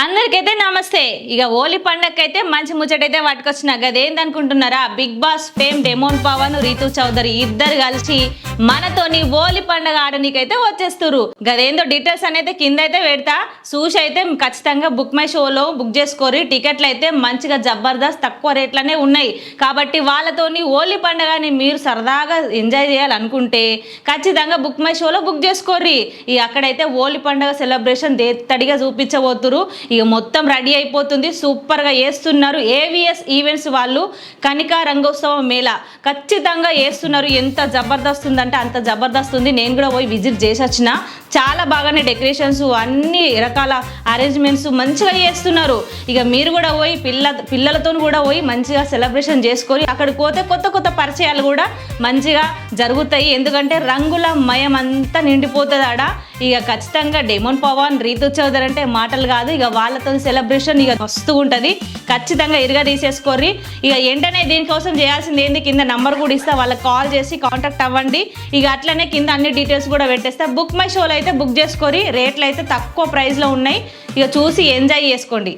అందరికైతే నమస్తే. ఇక హోలీ పండగకైతే మంచి ముచ్చటైతే పట్టుకొచ్చిన గదేందనుకుంటున్నారా? Bigg Boss fame demon Pavan, Rithu Chowdary ఇద్దరు కలిసి మనతోని హోలీ పండగ ఆడనీకైతే వచ్చేస్తురు. గదేందో డీటెయిల్స్ అనేది కింద అయితే పెడతా, చూసి అయితే ఖచ్చితంగా బుక్ మై షోలో బుక్ చేసుకోరి. టికెట్లు అయితే మంచిగా జబర్దస్త్ తక్కువ రేట్లనే ఉన్నాయి. కాబట్టి వాళ్ళతోని హోలీ పండగని మీరు సరదాగా ఎంజాయ్ చేయాలనుకుంటే ఖచ్చితంగా బుక్ మై షోలో బుక్ చేసుకోర్రి. ఇక అక్కడైతే హోలీ పండగ సెలబ్రేషన్ దేత్తడిగా చూపించబోతురు. ఇక మొత్తం రెడీ అయిపోతుంది, సూపర్గా వేస్తున్నారు. ఏవిఎస్ ఈవెంట్స్ వాళ్ళు కనికా రంగోత్సవం మేళ ఖచ్చితంగా వేస్తున్నారు. ఎంత జబర్దస్త్ ఉందంటే అంత జబర్దస్త్ ఉంది. నేను కూడా పోయి విజిట్ చేసి వచ్చిన. చాలా బాగానే డెకరేషన్స్ అన్ని రకాల అరేంజ్మెంట్స్ మంచిగా చేస్తున్నారు. ఇక మీరు కూడా పోయి పిల్లలతో కూడా పోయి మంచిగా సెలబ్రేషన్ చేసుకొని అక్కడికి పోతే కొత్త కొత్త పరిచయాలు కూడా మంచిగా జరుగుతాయి. ఎందుకంటే రంగుల మయం అంతా నిండిపోతుంది ఆడ. ఇక ఖచ్చితంగా డెమోన్ పవన్, రీతు చౌదరి అంటే మాటలు కాదు. ఇక వాళ్ళతో సెలబ్రేషన్ ఇక వస్తూ ఉంటుంది. ఖచ్చితంగా ఇరుగా తీసేసుకోర్రి. ఇక వెంటనే దీనికోసం చేయాల్సింది ఏంది, కింద నంబర్ కూడా ఇస్తా, వాళ్ళకి కాల్ చేసి కాంటాక్ట్ అవ్వండి. ఇక అట్లనే కింద అన్ని డీటెయిల్స్ కూడా పెట్టేస్తా. బుక్ మై షోలో అయితే బుక్ చేసుకోరి. రేట్లు అయితే తక్కువ ప్రైస్లో ఉన్నాయి. ఇక చూసి ఎంజాయ్ చేసుకోండి.